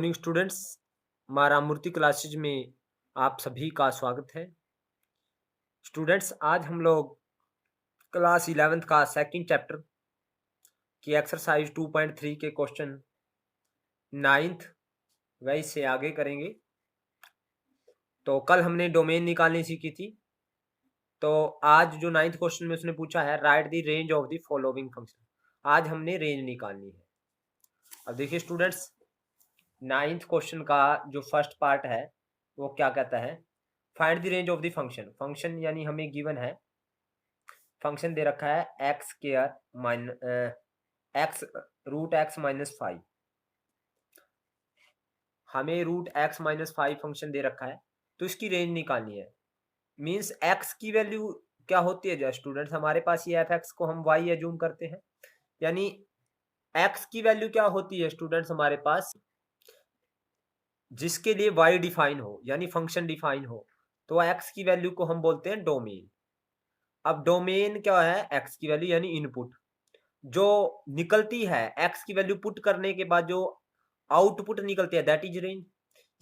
Morning students, मारा मूर्ति classes में आप सभी का स्वागत है। स्टूडेंट्स, आज हम लोग क्लास 11th का सेकंड चैप्टर की एक्सरसाइज 2.3 के क्वेश्चन 9th वही से आगे करेंगे। तो कल हमने डोमेन निकालनी सीखी थी, तो आज जो 9th क्वेश्चन में उसने पूछा है right the range of the following function, आज हमने रेंज निकालनी है। अब देखिए स्टूडेंट्स, 9th क्वेश्चन का जो फर्स्ट पार्ट है वो क्या कहता है, find the range of the function. Function यानी हमें गिवन है, फंक्शन दे रखा है x square x root x minus 5, हमें रूट एक्स माइनस 5 फंक्शन दे रखा है, तो इसकी रेंज निकालनी है। मीन्स एक्स की वैल्यू क्या होती है जो स्टूडेंट्स, हमारे पास ये एफ एक्स को हम वाई एज्यूम करते हैं, यानी एक्स की वैल्यू क्या होती है स्टूडेंट्स हमारे पास, जिसके लिए वाई डिफाइन हो यानी फंक्शन डिफाइन हो, तो एक्स की वैल्यू को हम बोलते हैं डोमेन। अब डोमेन क्या है, एक्स की वैल्यू यानी इनपुट जो निकलती है, एक्स की वैल्यू पुट करने के बाद जो आउटपुट निकलती है दैट इज रेंज।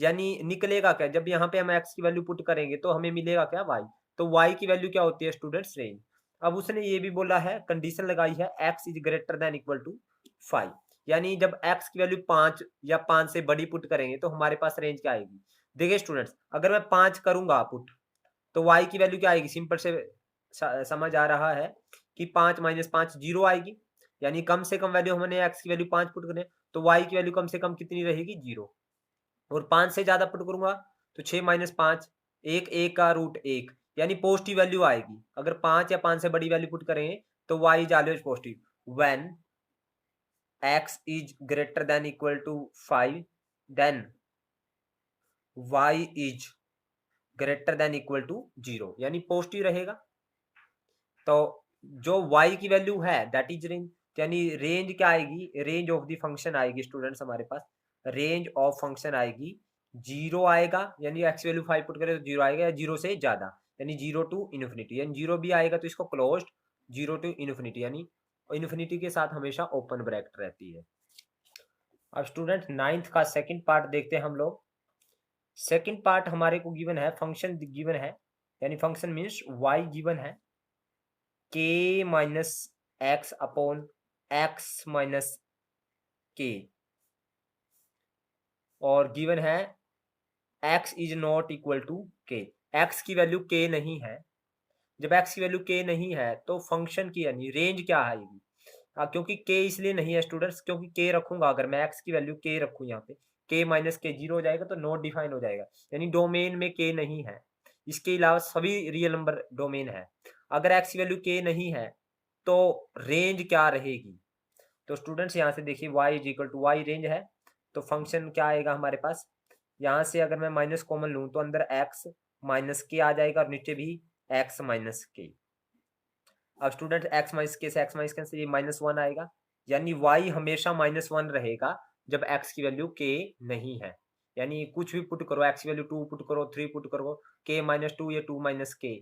यानी निकलेगा क्या, जब यहाँ पे हम एक्स की वैल्यू पुट करेंगे तो हमें मिलेगा क्या, वाई। तो वाई की वैल्यू क्या होती है स्टूडेंट्स, रेंज। अब उसने ये भी बोला है, कंडीशन लगाई है x is greater than equal to 5, यानी जब एक्स की वैल्यू 5 या 5 से बड़ी पुट करेंगे तो हमारे पास रेंज क्या आएगी। देखिए स्टूडेंट्स, अगर मैं 5 करूंगा पुट तो वाई की वैल्यू क्या आएगी, सिंपल से समझ आ रहा है कि 5 माइनस 5 जीरो आएगी, यानी कम से कम वैल्यू हमने एक्स की वैल्यू 5 पुट करें तो वाई की वैल्यू कम से कम कितनी रहेगी, जीरो। और 5 से ज्यादा पुट करूंगा तो 6 माइनस 5 एक, एक का रूट एक, यानी पॉजिटिव वैल्यू आएगी। अगर 5 या 5 से बड़ी वैल्यू पुट करेंगे तो y is always positive. When x is greater than equal to 5 then y is greater than equal to 0, यानी पॉजिटिव रहेगा। तो जो y की वैल्यू है दैट इज रेंज, यानी रेंज क्या आएगी, रेंज ऑफ द फंक्शन आएगी स्टूडेंट्स हमारे पास, रेंज ऑफ फंक्शन आएगी, जीरो आएगा, यानी एक्स वैल्यू 5 पुट करें तो जीरो आएगा, या जीरो से ज्यादा यानी जीरो टू इन्फिनिटी, यानी जीरो भी आएगा तो इसको क्लोज्ड, जीरो टू इन्फिनिटी, यानी इन्फिनिटी के साथ हमेशा ओपन ब्रैकेट रहती है। अब स्टूडेंट 9th का सेकंड पार्ट देखते हैं हम लोग। सेकंड पार्ट हमारे को गिवन है, फंक्शन गिवन है, यानी फंक्शन मीन्स y गिवन है k minus x upon x minus k, और गिवन है x is not equal to k। x की वैल्यू k नहीं है, जब x की वैल्यू k नहीं है तो फंक्शन की यानी रेंज क्या आएगी। क्योंकि k इसलिए नहीं है स्टूडेंट्स, क्योंकि k रखूंगा, अगर मैं x की वैल्यू k रखूं यहाँ पे, k माइनस के जीरो हो जाएगा तो नॉट डिफाइन हो जाएगा, यानी डोमेन में k नहीं है। इसके अलावा सभी रियल नंबर डोमेन है। अगर x की वैल्यू k नहीं है तो रेंज क्या रहेगी, तो स्टूडेंट्स यहाँ से देखिए y is equal to y range है, तो फंक्शन क्या आएगा हमारे पास, यहाँ से अगर मैं माइनस कॉमन लूँ तो अंदर x माइनस के आ जाएगा और नीचे भी x माइनस के। अब स्टूडेंट x माइनस के से x माइनस के से ये माइनस 1 आएगा, यानी y हमेशा माइनस 1 रहेगा जब x की वैल्यू k नहीं है। यानी कुछ भी पुट करो, x की वैल्यू 2 पुट करो, 3 पुट करो, k माइनस 2 या 2 माइनस k,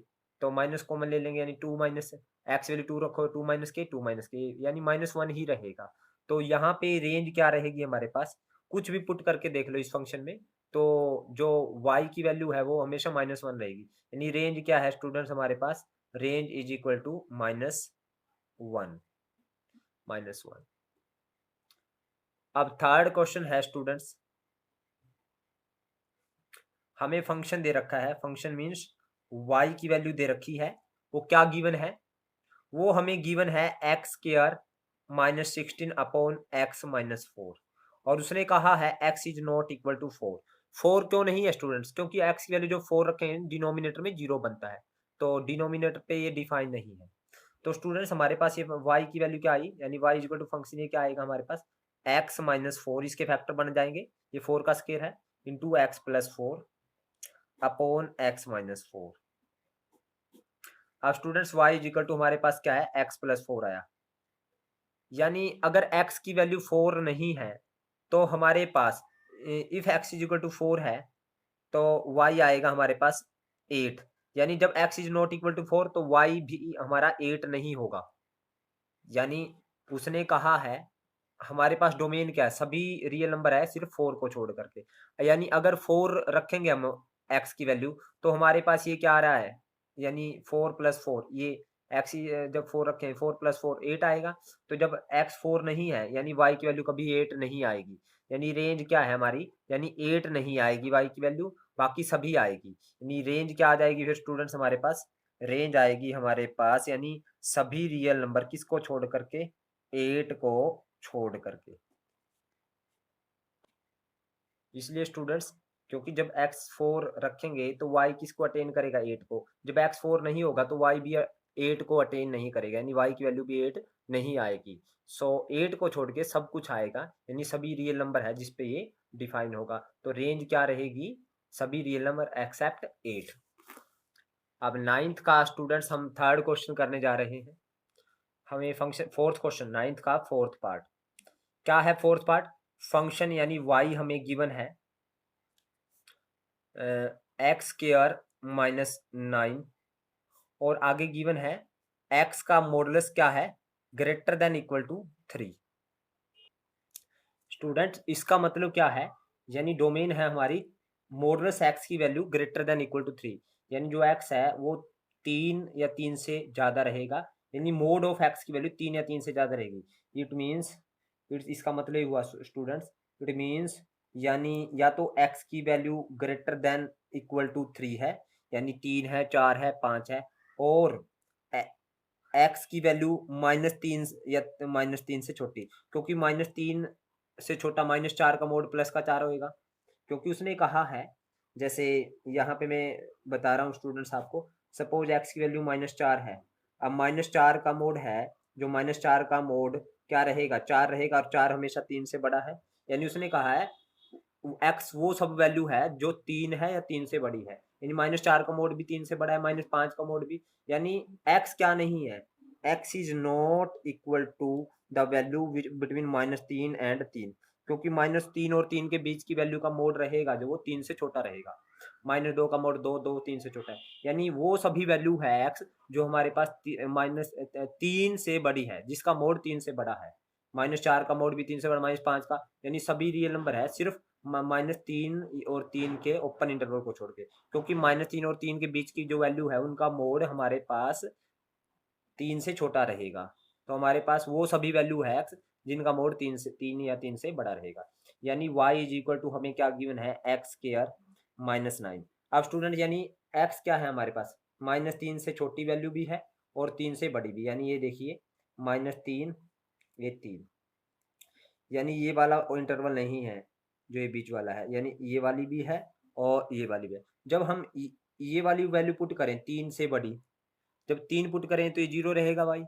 तो माइनस कॉमन ले लेंगे, यानी 2 माइनस एक्स वैल्यू 2 रखो, 2 माइनस के 2 माइनस के, यानी माइनस 1 ही रहेगा। तो यहाँ पे रेंज क्या रहेगी हमारे पास, कुछ भी पुट करके देख लो इस फंक्शन में, तो जो y की वैल्यू है वो हमेशा माइनस 1 रहेगी, यानी रेंज क्या है स्टूडेंट्स हमारे पास, range is equal to minus 1, minus 1। अब थर्ड क्वेश्चन है स्टूडेंट्स, हमें फंक्शन दे रखा है, फंक्शन मीन्स y की वैल्यू दे रखी है, वो क्या गिवन है, वो हमें गिवन है x square minus 16 upon x minus 4, और उसने कहा है x is not equal to 4। 4 क्यों नहीं है स्टूडेंट्स, क्योंकि x की वैल्यू जो 4 रखे हैं डिनोमिनेटर में 0 बनता है, तो डिनोमिनेटर पे ये डिफाइन नहीं है। तो स्टूडेंट्स हमारे पास ये y की वैल्यू क्या आई, यानी y इक्वल टू फंक्शन ये क्या आएगा हमारे पास, x माइनस 4, इसके फैक्टर बन जाएंगे, ये 4 का स्क्वायर है, into x plus 4 upon x minus 4। अब students y is equal to हमारे पास क्या है, x प्लस 4 आया, यानी अगर x की वैल्यू 4 नहीं है तो हमारे पास if x is equal to 4 है तो y आएगा हमारे पास 8, यानी जब x is not equal to 4 तो y भी हमारा 8 नहीं होगा। यानी उसने कहा है हमारे पास डोमेन क्या है, सभी रियल नंबर है सिर्फ 4 को छोड़ करके, यानी अगर 4 रखेंगे हम x की वैल्यू तो हमारे पास ये क्या आ रहा है, यानी 4 प्लस 4 ये x ही जब 4 रखें 4 प्लस 4 8 आएगा। तो जब x 4 नहीं है यानी y की वैल्यू कभी 8 नहीं आएगी, यानी रेंज क्या है हमारी, यानी 8 नहीं आएगी y की वैल्यू, बाकी सभी आएगी। यानी रेंज क्या आ जाएगी फिर स्टूडेंट्स हमारे पास, रेंज आएगी हमारे पास यानी सभी रियल नंबर किसको छोड़ करके, 8 को छोड़ करके। इसलिए स्टूडेंट्स क्योंकि जब x4 रखेंगे तो y किसको अटेन करेगा, 8 को, जब x4 नहीं होगा तो y भी 8 को अटेन नहीं करेगा, यानी y की वैल्यू भी 8 नहीं आएगी। सो 8 को छोड़ के सब कुछ आएगा, यानी सभी रियल नंबर है जिसपे ये डिफाइन होगा। तो रेंज क्या रहेगी, सभी रियल नंबर एक्सेप्ट 8। अब 9th का स्टूडेंट्स हम 3rd क्वेश्चन करने जा रहे हैं। हमें फंक्शन 4th क्वेश्चन 9th का 4th पार्ट क्या है, 4th पार्ट फंक्शन यानी y हमें गिवन है एक्स स्क्वायर माइनस 9 और आगे गिवन है x का मॉडुलस क्या है, greater than equal to 3। Student इसका मतलब क्या है, यानी डोमेन है हमारी मॉडुलस x की value greater than equal to 3, यानी जो x है वो 3 या 3 से ज़्यादा रहेगा, यानी मोड ऑफ x की वैल्यू 3 या 3 से ज़्यादा रहेगी। इट मीन्स इसका मतलब हुआ स्टूडेंट्स, इट मीन्स यानी या तो x की value greater than equal to 3 है, यानी 3 है 4 है 5 है, और x की वैल्यू -3 या -3 से छोटी, क्योंकि -3 से छोटा -4 का मोड प्लस का 4 होएगा, क्योंकि उसने कहा है, जैसे यहाँ पे मैं बता रहा हूँ स्टूडेंट्स आपको, सपोज x की वैल्यू -4 है, अब -4 का मोड है, जो -4 का मोड क्या रहेगा, 4 रहेगा, और 4 हमेशा 3 से बड़ा है, यानी उसने कहा है x वो सब वैल्यू है जो 3 है या 3 से बड़ी है, यानी -4 का मोड भी 3 से बड़ा है, -5 का मोड भी, यानी x क्या नहीं है, x is not equal to the value between -3 and 3, क्योंकि -3 और 3 के बीच की वैल्यू का मोड रहेगा जो वो 3 से छोटा रहेगा, -2 का मोड 2 2 3 से छोटा है, यानी वो सभी वैल्यू है x जो हमारे पास -3 से बड़ी है, जिसका मोड 3 से बड़ा है, -4 का मोड भी 3 से बड़ा, -5 का, यानी सभी रियल नंबर है सिर्फ -3 और 3 के ओपन इंटरवल को छोड़ के, क्योंकि -3 और 3 के बीच की जो वैल्यू है उनका मोड हमारे पास 3 से छोटा रहेगा, तो हमारे पास वो सभी वैल्यू है x जिनका मोड 3 या 3 से बड़ा रहेगा, यानी y इज इक्वल टू हमें क्या गिवन है, एक्स स्क्वायर -9। अब स्टूडेंट यानी x क्या है हमारे पास, -3 से छोटी वैल्यू भी है और 3 से बड़ी भी, यानी ये देखिए -3 ये 3, यानी ये वाला इंटरवल नहीं है जो ये बीच वाला है, यानी ये वाली भी है और ये वाली भी है। जब हम ये वाली वैल्यू पुट करें 3 से बड़ी, जब 3 पुट करें तो ये 0 रहेगा भाई,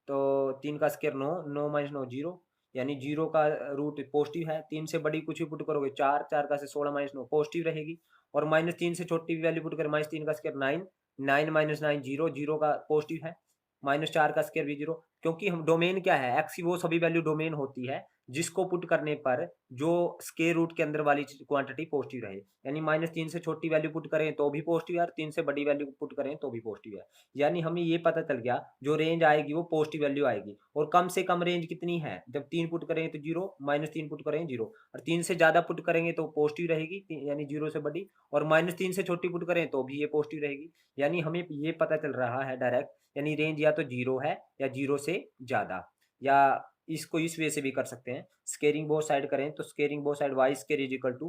तो 3 का स्क्वायर 9, 9 माइनस 9 0, यानी 0 का रूट पॉजिटिव है, 3 से बड़ी कुछ भी पुट करोगे 4, 4 का से 16 माइनस 9 पॉजिटिव रहेगी, और -3 से छोटी भी वैल्यू पुट करें -3 का स्क्वायर 9, 9 माइनस 9 0, 0 का पॉजिटिव है, -4 का स्क्वायर भी 0, क्योंकि हम डोमेन क्या है, एक्स की वो सभी वैल्यू डोमेन होती है जिसको पुट करने पर जो स्क्वायर रूट के अंदर वाली क्वांटिटी पॉजिटिव रहे, यानी -3 से छोटी वैल्यू पुट करें तो भी पॉजिटिव है, और 3 से बड़ी वैल्यू पुट करें तो भी पॉजिटिव है, यानी हमें ये पता चल गया जो रेंज आएगी वो पॉजिटिव वैल्यू आएगी, और कम से कम रेंज कितनी है, जब 3 पुट करेंगे तो 0, -3 पुट करेंगे 0, और 3 से ज्यादा पुट करेंगे तो पॉजिटिव रहेगी, यानी 0 से बड़ी, और -3 से छोटी पुट करें तो भी ये पॉजिटिव रहेगी, यानी हमें ये पता चल रहा है डायरेक्ट, यानी रेंज या तो 0 है या 0 से ज्यादा, या इसको इस वे से भी कर सकते हैं, स्केयरिंग बोथ साइड करें तो squaring both side y square is equal to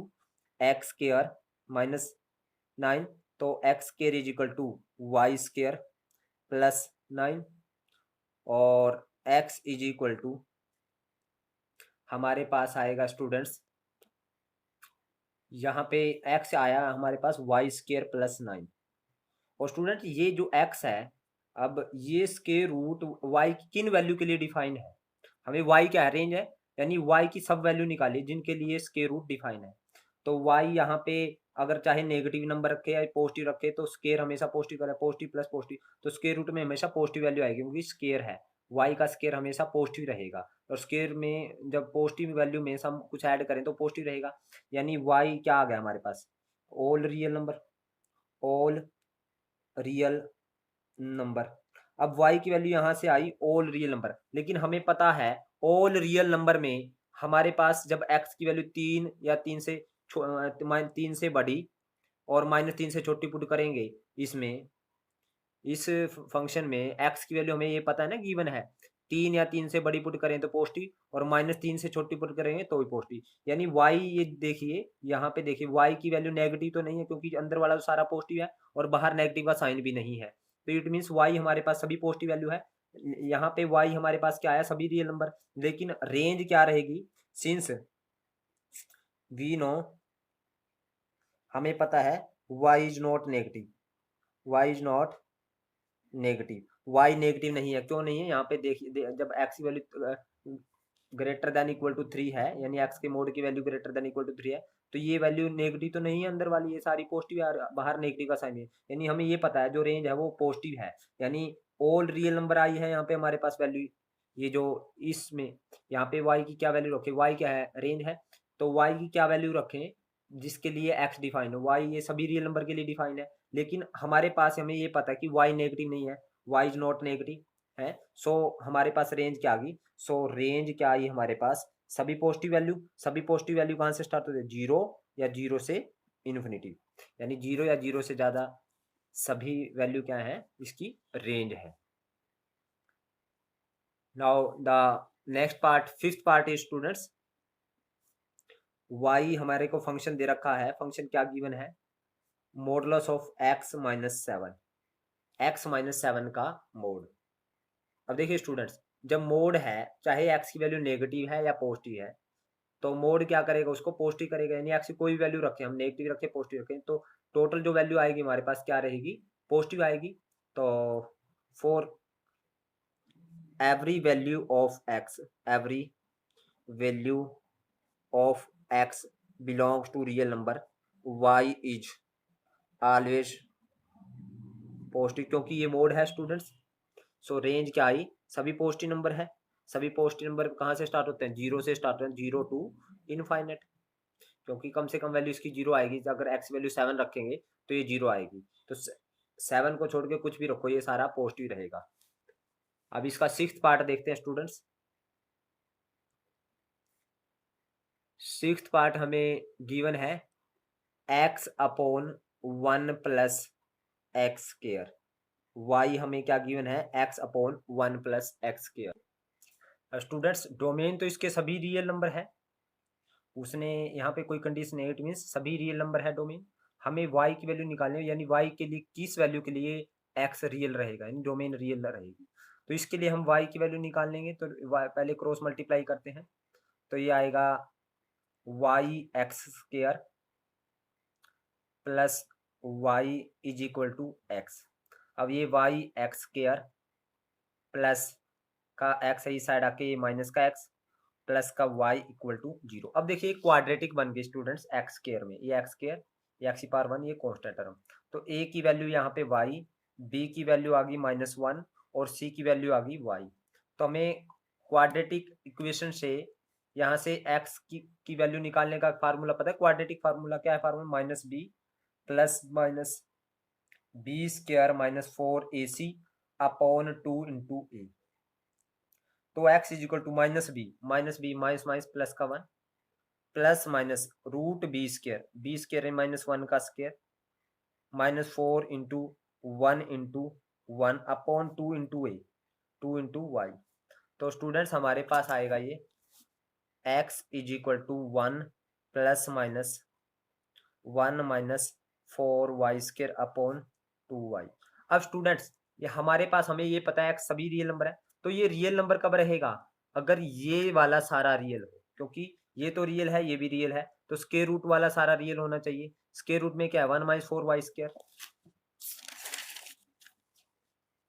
x square -9, तो x square is equal to y square +9, और x इज इक्वल टू हमारे पास आएगा स्टूडेंट्स, यहाँ पे x आया हमारे पास वाई स्केयर +9, और स्टूडेंट ये जो x है, अब ये स्केयर रूट y की किन वैल्यू के लिए डिफाइन है, हमें y क्या है, रेंज है, यानी y की सब वैल्यू निकालिए जिनके लिए स्केयर रूट डिफाइन है, तो y यहाँ पे अगर चाहे नेगेटिव नंबर रखे या पॉजिटिव रखे तो स्केयर हमेशा पॉजिटिव करें, पॉजिटिव प्लस पॉजिटिव, तो स्केयर रूट में हमेशा पॉजिटिव वैल्यू आएगी क्योंकि स्केयर है, y का स्केयर हमेशा पॉजिटिव रहेगा, और स्केयर में जब पॉजिटिव वैल्यू में हम कुछ ऐड करें तो पॉजिटिव रहेगा, यानी y क्या आ गया हमारे पास, all real number, all real number. अब y की वैल्यू यहाँ से आई ऑल रियल नंबर, लेकिन हमें पता है ऑल रियल नंबर में हमारे पास जब x की वैल्यू 3 या 3 से बड़ी और -3 से छोटी पुट करेंगे इसमें, इस फंक्शन में x की वैल्यू हमें ये पता है ना गिवन है, 3 या 3 से बड़ी पुट करें तो पॉजिटिव और -3 से छोटी पुट करेंगे तो भी पॉजिटिव। यानी y, ये देखिए यहाँ पे देखिए y की वैल्यू नेगेटिव तो नहीं है क्योंकि अंदर वाला तो सारा पॉजिटिव है और बाहर नेगेटिव का साइन भी नहीं है, तो इट मीन्स y हमारे पास सभी पॉजिटिव वैल्यू है। यहाँ पे y हमारे पास क्या है, सभी रियल नंबर, लेकिन रेंज क्या रहेगी, सिंस वी नो, हमें पता है y is not negative, y is not negative, y negative नहीं है। क्यों नहीं है, यहाँ पे देखिए जब x की value greater than equal to 3 है, यानी x के मोड की value greater than equal to 3 है, तो ये वैल्यू नेगेटिव तो नहीं है, अंदर वाली ये सारी पॉजिटिव है, बाहर नेगेटिव का साइन है, यानी हमें ये पता है जो रेंज है वो पॉजिटिव है। यानी ऑल रियल नंबर आई है यहाँ पे हमारे पास वैल्यू, ये जो इसमें यहाँ पे y की क्या वैल्यू रखें, y क्या है, रेंज है, तो y की क्या वैल्यू रखें जिसके लिए x डिफाइन हो, y ये सभी रियल नंबर के लिए डिफाइन है, लेकिन हमारे पास हमें ये पता है कि y नेगेटिव नहीं है, y इज नॉट नेगेटिव है, सो हमारे पास रेंज क्या आ गई, सो रेंज क्या आई हमारे पास, सभी पॉजिटिव वैल्यू, सभी पॉजिटिव वैल्यू कहाँ से स्टार्ट होते हैं, 0 या 0 से इन्फिनिटी, यानी 0 या 0 से ज्यादा सभी वैल्यू क्या है, इसकी रेंज है। Now the next part, fifth part is students, y हमारे को फंक्शन दे रखा है, फंक्शन क्या गिवन है, modulus of x minus 7, x minus 7 का मोड। अब देखिए स्टूडेंट्स, जब मोड है चाहे x की वैल्यू नेगेटिव है या पॉजिटिव है, तो मोड क्या करेगा, उसको पॉजिटिव करेगा, यानी x की कोई भी वैल्यू रखें, हम नेगेटिव रखें पॉजिटिव रखें, तो टोटल जो वैल्यू आएगी हमारे पास क्या रहेगी, पॉजिटिव आएगी। तो for every value of x, every value of x belongs to real number, y is always positive, क्योंकि ये मोड है स्टूडेंट्स। सो रेंज क्या आई, सभी पॉजिटिव नंबर है, सभी पॉजिटिव नंबर कहाँ से स्टार्ट होते हैं, 0 से स्टार्ट होते हैं, 0 टू इनफाइनेट, क्योंकि कम से कम वैल्यू इसकी 0 आएगी, अगर x वैल्यू 7 रखेंगे तो ये 0 आएगी, तो 7 को छोड़ के कुछ भी रखो ये सारा पॉजिटिव रहेगा। अब इसका सिक्स्थ पार्ट देखते हैं स्टूडेंट्स, सिक्स्थ पार्ट हमें गिवन है x upon 1 plus x square, y हमें क्या गिवन है, x upon 1 plus x square. Students domain तो इसके सभी रियल नंबर है, उसने यहाँ पे कोई कंडीशन नहीं, इट मीन्स सभी रियल नंबर है डोमेन, हमें y की वैल्यू निकालनी है, यानी y के लिए किस वैल्यू के लिए x रियल रहेगा, यानी डोमेन रियल रहेगी, तो इसके लिए हम y की वैल्यू निकाल लेंगे, तो पहले क्रॉस मल्टीप्लाई करते हैं, तो ये आएगा y x square plus y is equal to x. अब ये y एक्स स्क्वायर प्लस का x है इस साइड आके ये माइनस का x प्लस का y इक्वल टू 0। अब देखिए क्वाड्रेटिक बन गई स्टूडेंट्स एक्स स्क्वायर में, ये एक्स स्क्वायर, ये एक्स की पावर 1, ये कांस्टेंट टर्म, तो a की वैल्यू यहाँ पे y, b की वैल्यू आ गई -1 और c की वैल्यू आ गई y। तो हमें क्वाड्रेटिक इक्वेशन से यहाँ से x की वैल्यू निकालने का फार्मूला पता है, क्वाड्रेटिक फार्मूला क्या है, formula minus b plus minus b square minus 4ac upon 2 into a, तो x is equal to minus b minus minus plus का 1 plus minus root b square है -1 का square -4 into 1 into 1 upon 2 into a 2 into y. तो students हमारे पास आएगा ये x is equal to 1 plus minus 1 minus 4y square upon 2y। अब students ये हमारे पास, हमें ये पता है x सभी रियल नंबर है, तो ये रियल नंबर कब रहेगा, अगर ये वाला सारा रियल हो, क्योंकि ये तो रियल है ये भी रियल है, तो स्क्वायर रूट वाला सारा रियल होना चाहिए। स्क्वायर रूट में क्या है, 1 minus 4y square,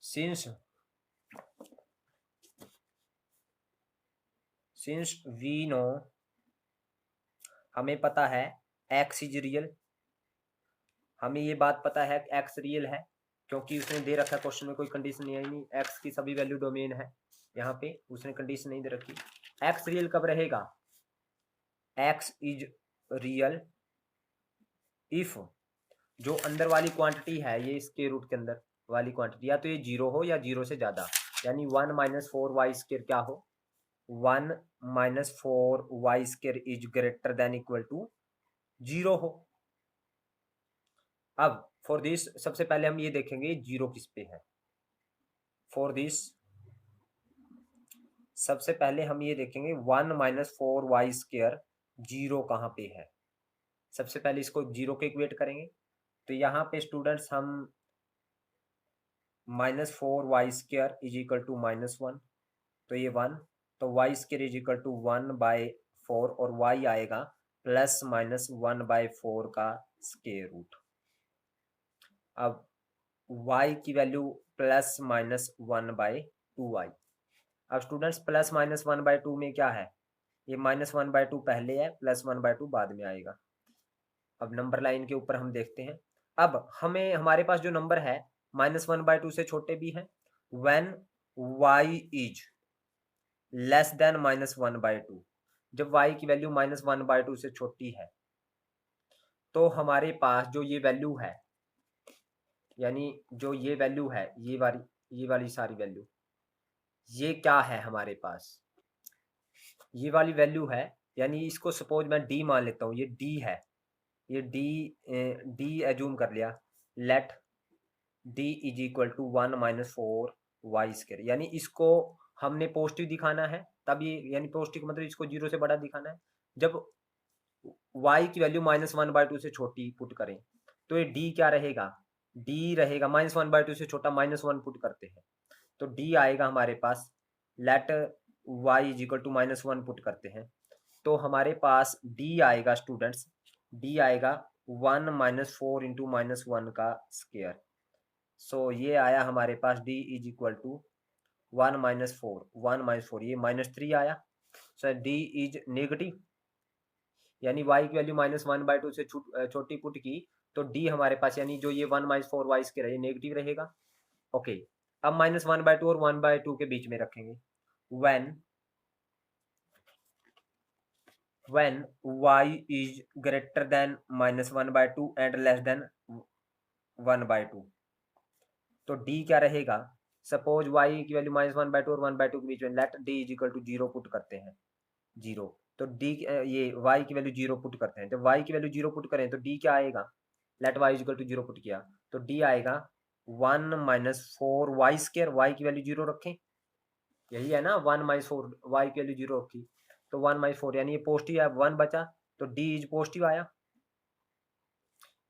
since we know, हमें पता है x इज रियल, हमें ये बात पता है x रियल है, क्योंकि उसने दे रखा है क्वेश्चन में, कोई कंडीशन नहीं आई, नहीं x की सभी वैल्यू डोमेन है, यहाँ पे उसने कंडीशन नहीं दे रखी। x रियल कब रहेगा, x इज रियल इफ जो अंदर वाली क्वांटिटी है ये स्क्वायर रूट के अंदर, वाली क्वांटिटी, या तो ये 0 हो या 0 से ज़्यादा, यानी 1 माइनस 4y² क्या हो, 1 minus 4y² is greater than equal to 0 हो। अब फॉर दिस सबसे पहले हम ये देखेंगे 0 किस पे है। फॉर दिस सबसे पहले हम ये देखेंगे 1 माइनस 4y² 0 कहाँ पे है। सबसे पहले इसको 0 के इक्वेट करेंगे, तो यहाँ पे स्टूडेंट्स हम -4y² इज इक्वल टू -1, तो ये 1, तो y² इज इक्वल टू 1/4 और y आएगा ±1/4 का स्क्वायर रूट। अब y की वैल्यू ±1/2 आई। अब स्टूडेंट्स +-1/2 में क्या है, ये -1/2 पहले है, +1/2 बाद में आएगा। अब नंबर लाइन के ऊपर हम देखते हैं। अब हमें हमारे पास जो नंबर है -1/2 से छोटे भी हैं, when y is less than -1/2, जब y की वैल्यू -1/2 से छोटी है, तो हमारे पास जो ये वैल्यू है, यानी जो ये वैल्यू है, ये वाली सारी वैल्यू, ये क्या है हमारे पास, ये वाली वैल्यू है, यानी इसको सपोज मैं d मान लेता हूँ, ये d है, ये d एज्यूम कर लिया, let d is equal to 1 minus 4y², यानी इसको हमने पॉजिटिव दिखाना है, तब ये यानी पॉजिटिव मतलब इसको 0 से बड़ा दिखाना है। जब y की वैल्यू -1/2 से छोटी पुट करें, तो ये d क्या रहेगा, d रहेगा -1/2 से छोटा, -1 पुट करते हैं तो d आएगा हमारे पास, let y is equal to -1 put करते हैं, तो हमारे पास d आएगा स्टूडेंट्स, d आएगा 1 माइनस 4 इंटू -1 का स्क्वायर। सो ये आया हमारे पास d is equal to 1 minus 4, ये -3 आया। सो d इज नेगेटिव, यानी y की वैल्यू -1/2 से छोटी पुट की, तो d हमारे पास, यानी जो ये 1 माइनस 4y² है, ये नेगेटिव रहेगा। ओके, अब -1/2 और 1/2 के बीच में रखेंगे, when y is greater than -1/2 and less than 1/2, तो d क्या रहेगा, सपोज y की वैल्यू -1/2 और 1/2 के बीच में, let d is equal to 0 put करते हैं, 0, तो d ये y की वैल्यू 0 पुट करते हैं, जब y की वैल्यू 0 पुट करें तो d क्या आएगा, let y is equal to 0 put किया, तो d आएगा 1 माइनस 4y², y की वैल्यू 0 रखें, यही है ना, 1 माइनस 4 y की वैल्यू 0 रखी, तो 1 माइनस 4 यानी ये पॉजिटिव है, 1 बचा, तो d इज पॉजिटिव आया,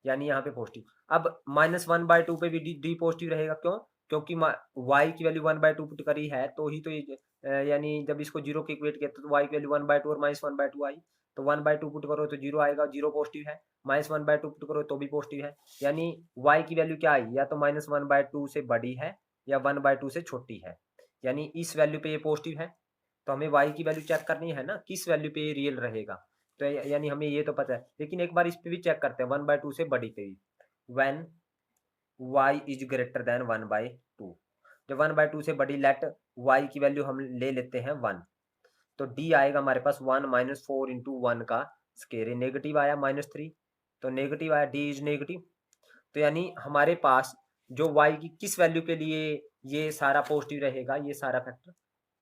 यानी यहाँ पे पॉजिटिव। अब -1/2 पे भी d पॉजिटिव रहेगा, क्यों, क्योंकि y की वैल्यू 1/2 पुट करी है, तो ही तो ये यानी जब इसको 0 के इक्वेट किया तो y की वैल्यू 1/2 और -1/2 आई, तो 1/2 पुट करो तो 0 आएगा, 0 पॉजिटिव है, -1/2 पुट करो तो भी पॉजिटिव है, यानी y की वैल्यू क्या आई, या तो -1/2 से बड़ी है या 1/2 से छोटी है, यानी इस वैल्यू पे ये पॉजिटिव है, तो हमें y की वैल्यू चेक करनी है ना, किस वैल्यू पे ये रियल रहेगा, तो यानी हमें ये तो पता है, लेकिन एक बार इस पे भी चेक करते हैं 1/2 से बड़ी पे भी, when y is greater then 1/2, जब 1/2 से बड़ी, लेट y की वैल्यू हम ले लेते हैं 1, तो d आएगा हमारे पास 1 माइनस 4 इंटू 1 का स्केयर, नेगेटिव आया -3, तो नेगेटिव आया, d इज नेगेटिव, तो यानी हमारे पास जो y की किस वैल्यू के लिए ये सारा पॉजिटिव रहेगा, ये सारा फैक्टर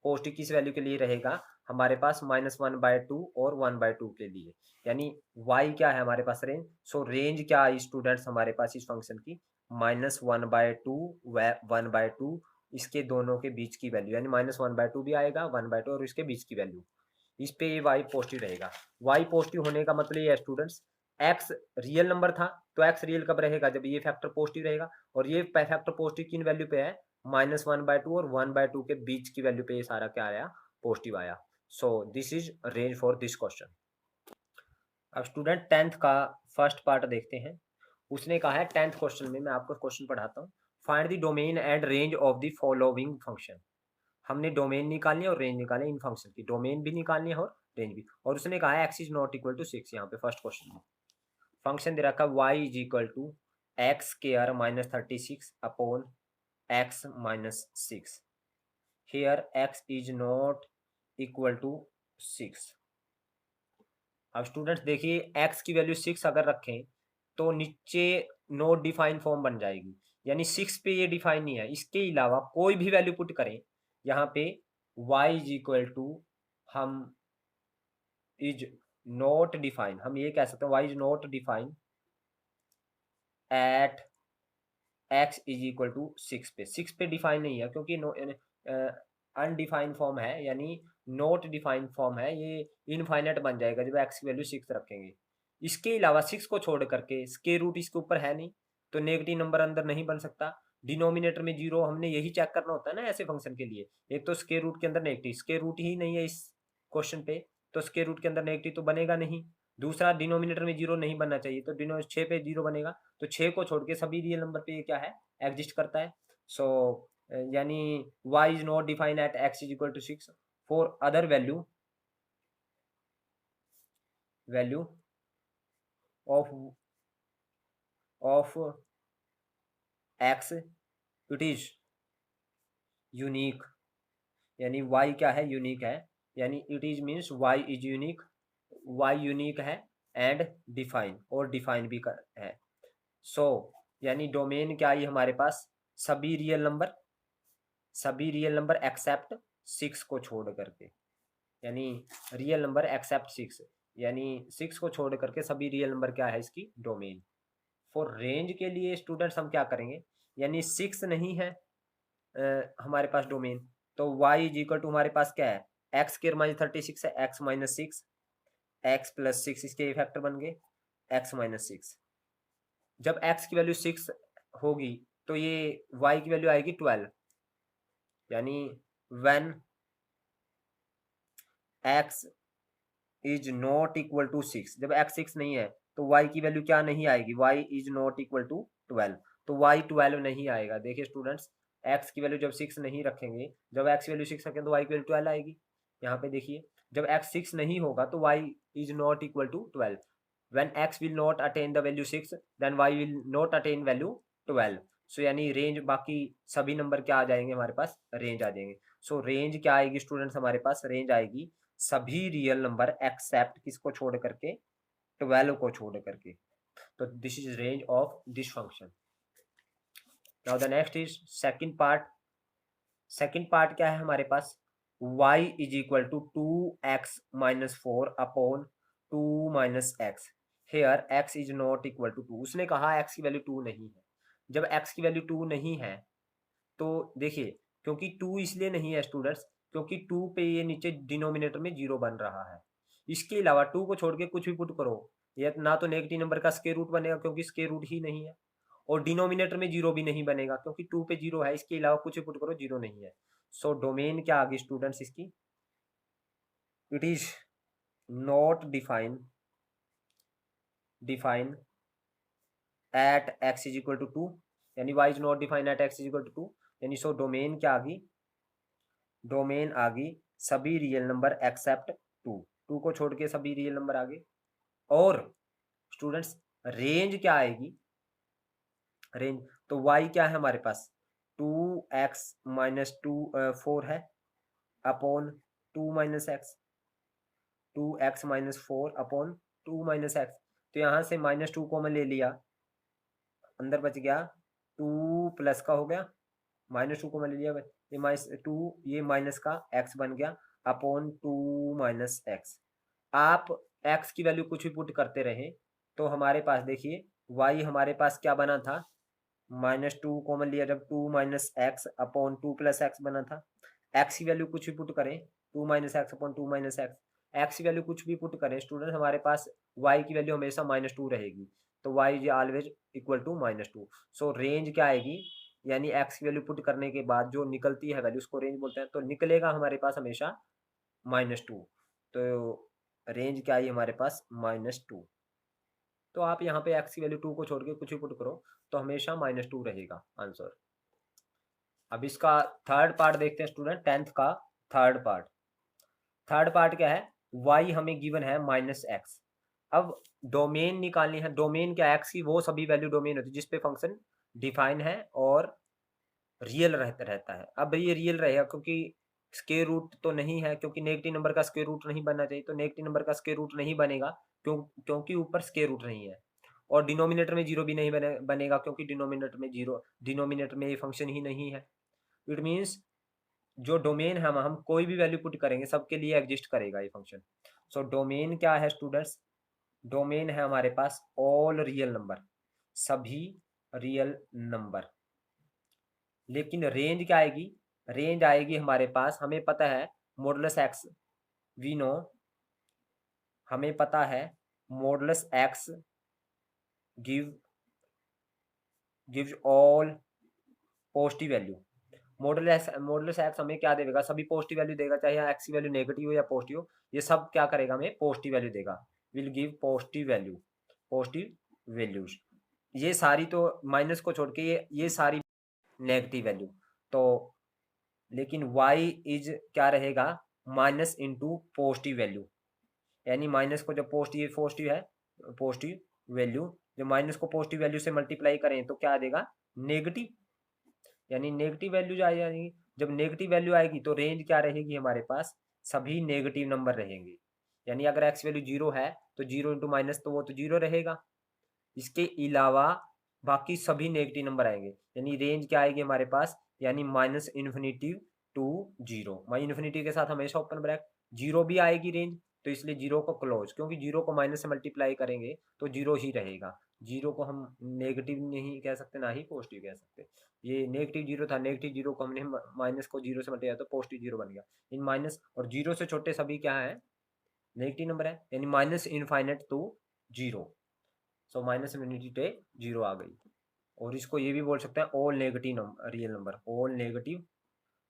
पॉजिटिव किस वैल्यू के लिए रहेगा, हमारे पास -1/2 और 1/2 के लिए, यानी y क्या है हमारे पास, रेंज। सो रेंज क्या आई स्टूडेंट्स हमारे पास इस फंक्शन की, -1/2 व 1/2, इसके दोनों के बीच की वैल्यू, यानी -1/2 भी आएगा, 1/2 और इसके बीच की वैल्यू, इस पे ये y पॉजिटिव रहेगा। y पॉजिटिव होने का मतलब ये है स्टूडेंट्स, x रियल नंबर था, तो x रियल कब रहेगा, जब ये फैक्टर पॉजिटिव रहेगा, और ये फैक्टर पॉजिटिव किन वैल्यू पे है, -1/2 और 1/2 के बीच की वैल्यू पे ये सारा क्या आया, पॉजिटिव आया। So this is range for this question. अब स्टूडेंट 10th का फर्स्ट पार्ट देखते हैं। उसने कहा है 10th क्वेश्चन में, मैं आपको क्वेश्चन पढ़ाता हूँ, find the domain and range of the following function. हमने डोमेन निकालनी है और रेंज निकालनी है इन फंक्शन की, डोमेन भी निकालनी है और रेंज भी, और उसने कहा है x is not equal to 6, यहाँ पे फर्स्ट क्वेश्चन में फंक्शन दे रखा है y is equal to x² -36 upon x -6, here x is not equal to 6। अब स्टूडेंट्स देखिए, x की वैल्यू 6 अगर रखें तो नीचे नोट डिफाइन फॉर्म बन जाएगी, यानी 6 पे ये डिफाइन नहीं है। इसके अलावा कोई भी वैल्यू पुट करें यहाँ पे y इज इक्वल टू हम इज नॉट डिफाइन, हम ये कह सकते हैं y is not define at x is equal to 6 पे। 6 पे डिफाइन नहीं है क्योंकि अनडिफाइंड फॉर्म है, यानी नॉट डिफाइंड फॉर्म है, ये इनफाइनाइट बन जाएगा जब x की वैल्यू 6 रखेंगे। इसके अलावा 6 को छोड़ करके स्क्वायर रूट इसके ऊपर है नहीं, तो नेगेटिव नंबर अंदर नहीं बन सकता। डिनोमिनेटर में 0, हमने यही चेक करना होता है ना ऐसे फंक्शन के लिए। एक तो स्क्वायर रूट के अंदर नेगेटिव, स्क्वायर रूट ही नहीं है इस क्वेश्चन पे, तो स्क्वायर रूट के अंदर नेगेटिव तो बनेगा नहीं। दूसरा, डिनोमिनेटर में 0 नहीं बनना चाहिए, तो 6 पे 0 बनेगा। तो 6 को छोड़ के सभी रियल नंबर पे ये क्या है, एग्जिस्ट करता है। सो यानी y is not defined at x is equal to 6 for other value of x it is unique, यानी y क्या है, यूनिक है, यानी it is means y is unique, y unique है एंड डिफाइन, और डिफाइन भी है। सो यानी डोमेन क्या है हमारे पास, सभी रियल नंबर एक्सेप्ट 6 को छोड़ करके, यानी रियल नंबर एक्सेप्ट 6, यानी 6 को छोड़ करके सभी रियल नंबर क्या है इसकी डोमेन। फॉर रेंज के लिए स्टूडेंट्स हम क्या करेंगे, यानी 6 नहीं है हमारे पास डोमेन, तो y इज इक्वल टू हमारे पास क्या है, x स्क्वायर माइनस 36 है, x माइनस 6, x प्लस 6 इसके फैक्टर बन गए, x माइनस 6। जब x की वैल्यू 6 होगी तो ये y की वैल्यू आएगी 12, यानी when x is not equal to 6, जब x 6 नहीं है तो y की वैल्यू क्या नहीं आएगी, y is not equal to 12, तो y 12 नहीं आएगा। देखिए स्टूडेंट्स, x की वैल्यू जब 6 नहीं रखेंगे, जब x की वैल्यू 6 रखेंगे तो y की वैल्यू 12 आएगी। यहाँ पे देखिए, जब x 6 नहीं होगा तो y is not equal to 12, when x will not attain the value 6 then y will not attain value 12। सो यानी रेंज, बाकी सभी नंबर क्या आ जाएंगे हमारे पास, रेंज आ जाएंगे। सो रेंज क्या आएगी स्टूडेंट्स, हमारे पास रेंज आएगी सभी रियल नंबर एक्सेप्ट किसको छोड़ करके, 12 को छोड़ करके। तो this is range of this function. Now the next is second part. Second part क्या है हमारे पास, y is equal to 2x minus 4 upon 2 minus x. Here x is not equal to 2, उसने कहा x की वैल्यू 2 नहीं है। जब x की वैल्यू 2 नहीं है तो देखिए, क्योंकि 2 इसलिए नहीं है स्टूडेंट्स, क्योंकि 2 पे ये नीचे डिनोमिनेटर में 0 बन रहा है। इसके अलावा 2 को छोड़ के कुछ भी पुट करो, ये ना तो नेगेटिव नंबर का स्क्वायर रूट बनेगा क्योंकि स्क्वायर रूट ही नहीं है, और डिनोमिनेटर में 0 भी नहीं बनेगा क्योंकि 2 पे 0 है। इसके अलावा कुछ भी पुट करो, 0 नहीं है। सो डोमेन क्या आ गई स्टूडेंट्स इसकी, it is not define at x is equal to 2, यानी y is not define at x is equal to 2, यानी सो डोमेन क्या आ गई, डोमेन आ गई सभी रियल नंबर एक्सेप्ट 2, 2 को छोड़ के सभी रियल नंबर आ गए। और स्टूडेंट्स रेंज क्या आएगी, रेंज तो y क्या है हमारे पास, 2x माइनस 4 है upon 2 minus x, 2x minus 4 upon 2 minus x. तो यहाँ से -2 कॉमन ले लिया, अंदर बच गया 2 प्लस का हो गया, -2 कॉमन ले लिया, ये -2, ये माइनस का x बन गया अपॉन 2 माइनस एक्स। आप x की वैल्यू कुछ भी पुट करते रहे तो हमारे पास देखिए y हमारे पास क्या बना था, -2 कॉमन लिया जब 2 minus x upon 2 plus x बना था। x की वैल्यू कुछ भी पुट करें, 2 minus x upon 2 minus x, x की वैल्यू कुछ भी पुट करें स्टूडेंट, हमारे पास y की वैल्यू हमेशा -2 रहेगी, तो y is always equal to -2। So range क्या आएगी, यानी x की वैल्यू पुट करने के बाद जो निकलती है वैल्यू उसको रेंज बोलते हैं, तो निकलेगा हमारे पास हमेशा -2। तो रेंज क्या आई हमारे पास, -2। तो आप यहाँ पे x की वैल्यू 2 को छोड़ के कुछ भी पुट करो तो हमेशा -2 रहेगा आंसर। अब इसका थर्ड पार्ट देखते हैं स्टूडेंट, 10th का थर्ड पार्ट। थर्ड पार्ट क्या है, y हमें गिवन है -x। अब डोमेन निकालनी है, डोमेन क्या x की वो सभी वैल्यू डोमेन होती है जिसपे फंक्शन डिफाइन है और रियल रहता है। अब ये रियल रहेगा क्योंकि स्क्वायर रूट तो नहीं है, क्योंकि नेगेटिव नंबर का स्क्वायर रूट नहीं बनना चाहिए, तो नेगेटिव नंबर का स्क्वायर रूट नहीं बनेगा क्योंकि ऊपर स्क्वायर रूट नहीं है। और डिनोमिनेटर में जीरो भी नहीं बनेगा क्योंकि डिनोमिनेटर में ये फंक्शन ही नहीं है। इट मीन्स जो डोमेन है हम कोई भी वैल्यू पुट करेंगे सबके लिए एग्जिस्ट करेगा ये फंक्शन। सो डोमेन क्या है स्टूडेंट्स? डोमेन है हमारे पास ऑल रियल नंबर, सभी रियल नंबर। लेकिन रेंज क्या आएगी? रेंज आएगी हमारे पास, हमें पता है मॉडुलस एक्स, वी नो, हमें पता है modulus x gives all positive value. Modulus x हमें क्या देगा? सभी पॉजिटिव वैल्यू देगा, चाहे एक्स की वैल्यू नेगेटिव हो या पॉजिटिव हो, ये सब क्या करेगा? हमें पॉजिटिव वैल्यू देगा, विल गिव पॉजिटिव वैल्यूज। ये सारी तो माइनस को छोड़ के ये सारी नेगेटिव वैल्यू। तो लेकिन y इज क्या रहेगा? माइनस इंटू पॉजिटिव वैल्यू, यानी माइनस को जब पॉजिटिव है पॉजिटिव वैल्यू, जब माइनस को पॉजिटिव वैल्यू से मल्टीप्लाई करें तो क्या आ देगा? नेगेटिव, यानी नेगेटिव वैल्यू आ जाएगी। जब नेगेटिव वैल्यू आएगी तो रेंज क्या रहेगी हमारे पास? सभी नेगेटिव नंबर रहेंगे। यानी अगर एक्स वैल्यू जीरो है तो जीरो इंटू माइनस तो वो तो जीरो रहेगा, इसके अलावा बाकी सभी नेगेटिव नंबर आएंगे। यानी रेंज क्या आएगी हमारे पास? यानी minus infinity to zero, infinity के साथ हमेशा ओपन ब्रैकेट, जीरो भी आएगी रेंज, तो इसलिए जीरो को क्लोज, क्योंकि जीरो को माइनस से मल्टीप्लाई करेंगे तो जीरो ही रहेगा। जीरो को हम नेगेटिव नहीं कह सकते, ना ही पॉजिटिव कह सकते। ये नेगेटिव जीरो था, नेगेटिव जीरो को हमने माइनस को जीरो से मल्टीप्लाई तो पॉजिटिव जीरो बन गया। इन माइनस और जीरो से छोटे सभी क्या है? नेगेटिव नंबर है, यानी minus infinite to zero. So minus infinity पे जीरो आ गई। और इसको ये भी बोल सकते हैं all negative real number, all negative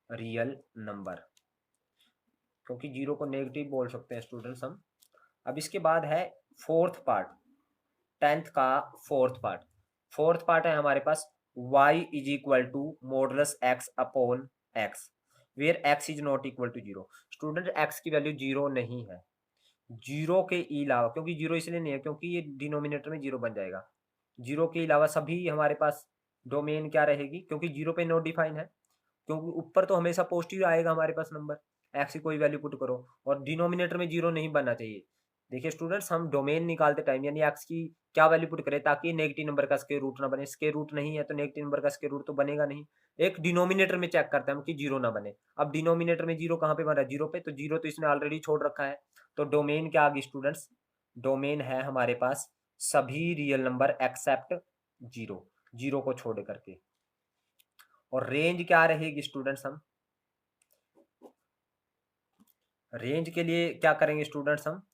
real number, क्योंकि जीरो को नेगेटिव बोल सकते हैं स्टूडेंट्स हम। अब इसके बाद है फोर्थ पार्ट, 10th का फोर्थ पार्ट है हमारे पास y is equal to modulus x upon x, where x is not equal to zero. Student x की वैल्यू जीरो नहीं है, जीरो के अलावा, क्योंकि जीरो इसलिए नहीं है क्योंकि ये डिनोमिनेटर में जीरो बन जाएगा। जीरो के अलावा सभी हमारे पास डोमेन क्या रहेगी? क्योंकि जीरो पे नॉट डिफाइन है, क्योंकि ऊपर तो हमेशा पॉजिटिव आएगा हमारे पास नंबर, एक्स की कोई वैल्यू पुट करो, और डिनोमिनेटर में जीरो नहीं बनना चाहिए। देखिए स्टूडेंट्स, हम डोमेन निकालते टाइम यानी एक्स की क्या वैल्यू पुट करें ताकि नेगेटिव नंबर का स्क्वायर रूट ना बने। स्क्वायर रूट नहीं है तो नेगेटिव नंबर का स्क्वायर रूट तो बनेगा नहीं। एक डिनोमिनेटर में चेक करते हैं हम कि जीरो ना बने। अब डिनोमिनेटर में जीरो कहाँ पे बन रहा है? जीरो पे, तो जीरो तो इसने ऑलरेडी छोड़ रखा है। तो डोमेन क्या आ गई स्टूडेंट्स? डोमेन है हमारे पास सभी real number except zero, zero को छोड़ करके। और रेंज क्या रहेगी स्टूडेंट्स? हम रेंज के लिए क्या करेंगे स्टूडेंट्स? हम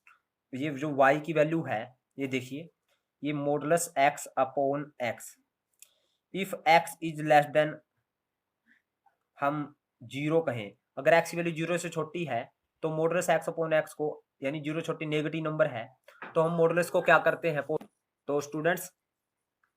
ये जो y की वैल्यू है, ये देखिए, ये modulus x upon x, if x is less than, हम जीरो कहें, अगर x की वैल्यू जीरो से छोटी है तो मॉडुलस x अपॉन x को, यानी जीरो छोटी नेगेटिव नंबर है तो हम मॉडुलस को क्या करते हैं? तो स्टूडेंट्स,